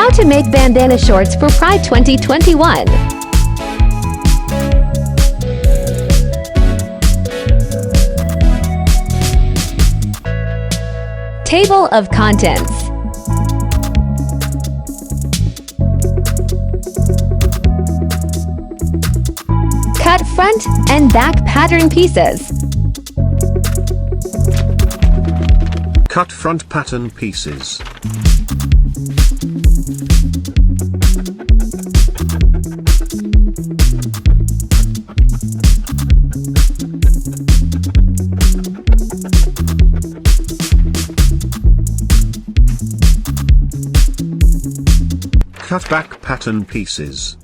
How to make bandana shorts for Pride 2021. Table of contents. Cut front and back pattern pieces. Cut front pattern pieces. Cut back pattern pieces.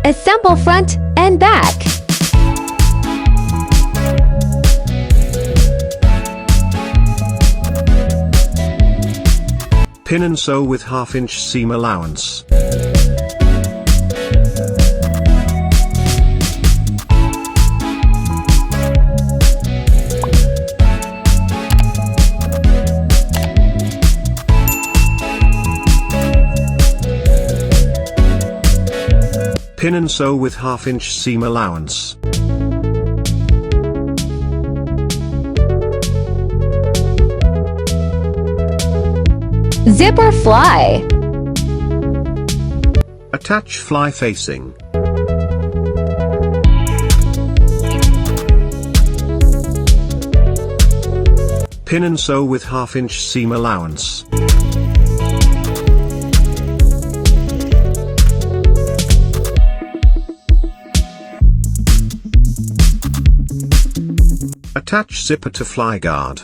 Assemble front and back. Pin and sew with 1/2 inch seam allowance. Pin and sew with 1/2 inch seam allowance. Zipper fly. Attach fly facing. Pin and sew with 1/2 inch seam allowance. Attach zipper to fly guard.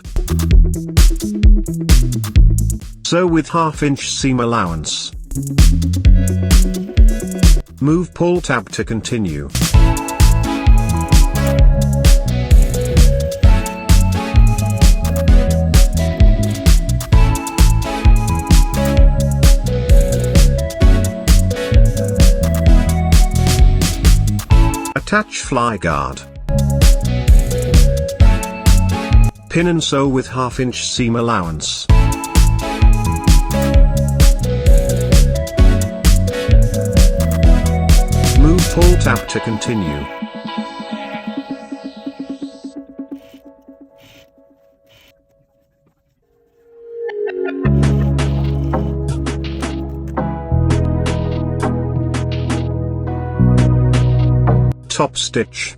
Sew with 1/2 inch seam allowance. Move pull tab to continue. Attach fly guard. Pin and sew with 1/2 inch seam allowance. Move pull tab to continue. Top stitch.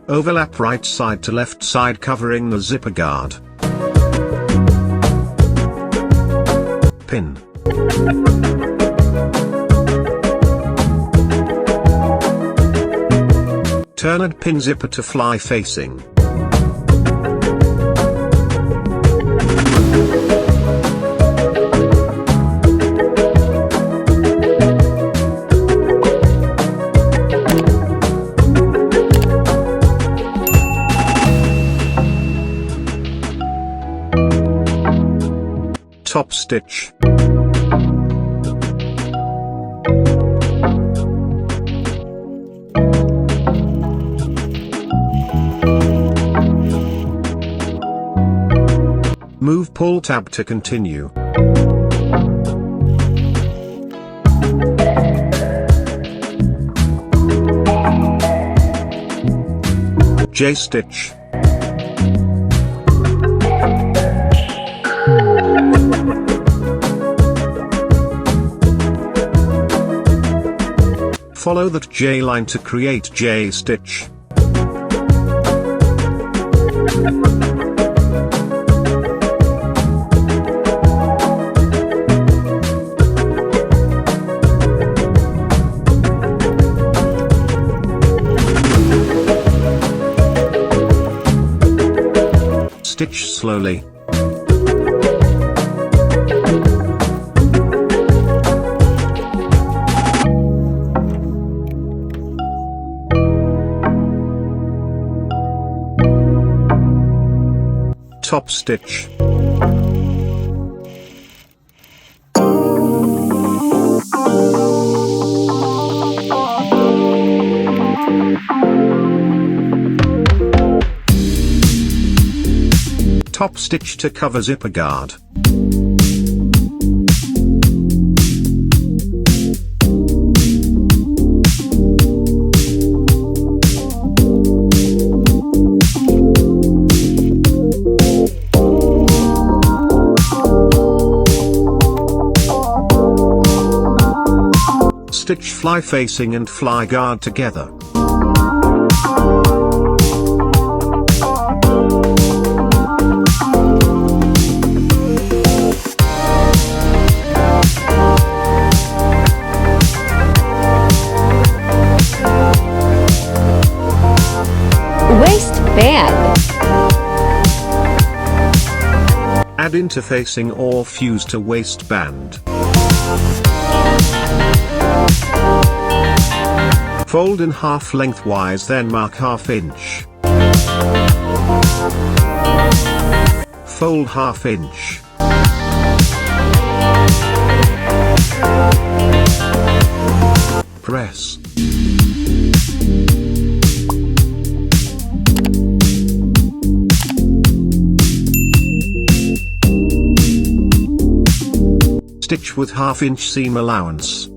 Overlap right side to left side covering the zipper guard. Pin. Turn and pin zipper to fly facing. Top stitch. Move pull tab to continue. J stitch. Follow that J line to create J stitch. Stitch slowly. top stitch. Top stitch to cover zipper guard. Stitch fly facing and fly guard together. Waistband. Add interfacing or fuse to waistband. Fold in half lengthwise, then mark ½ inch. Fold ½ inch. Press. Stitch with ½ inch seam allowance.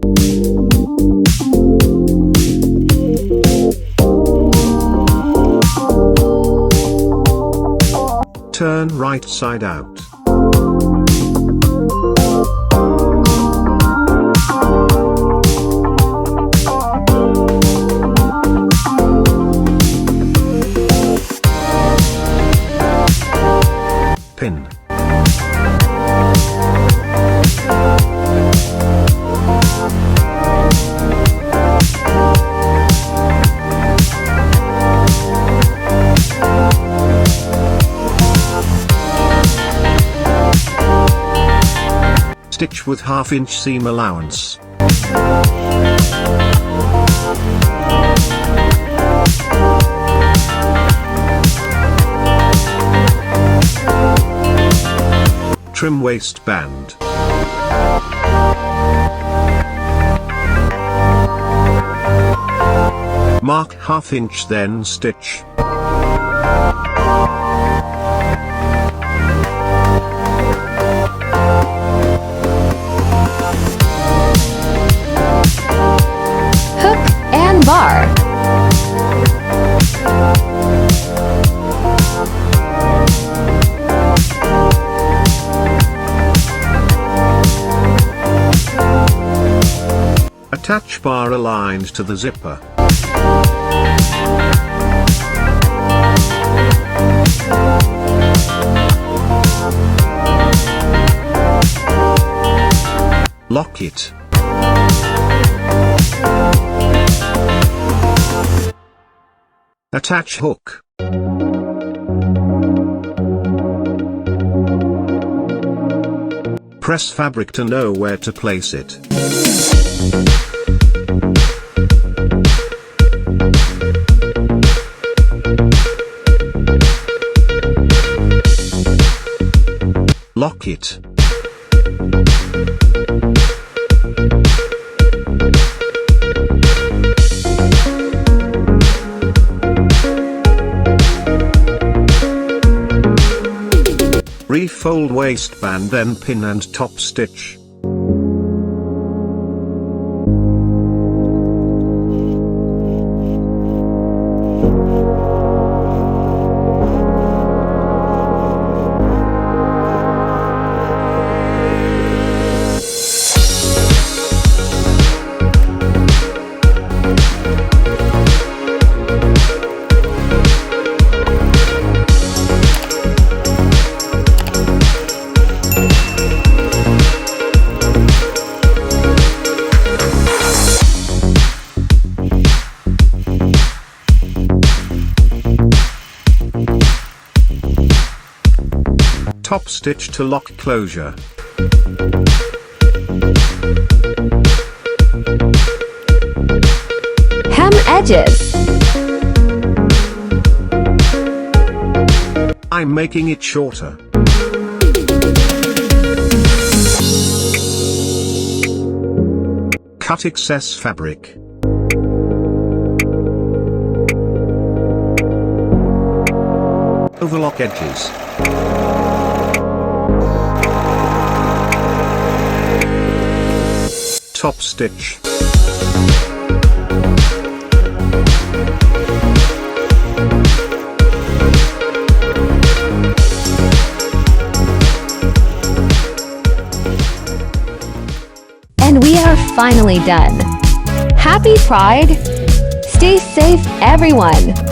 Turn right side out. Pin. Stitch with ½ inch seam allowance. Trim waistband. Mark ½ inch, then stitch. Bar. Attach bar aligned to the zipper. Lock it. Attach hook. Press fabric to know where to place it. Lock it. Refold waistband, then pin and top stitch. Top stitch to lock closure. Hem edges. I'm making it shorter. Cut excess fabric. Overlock edges. Top stitch. And we are finally done. Happy Pride! Stay safe, everyone!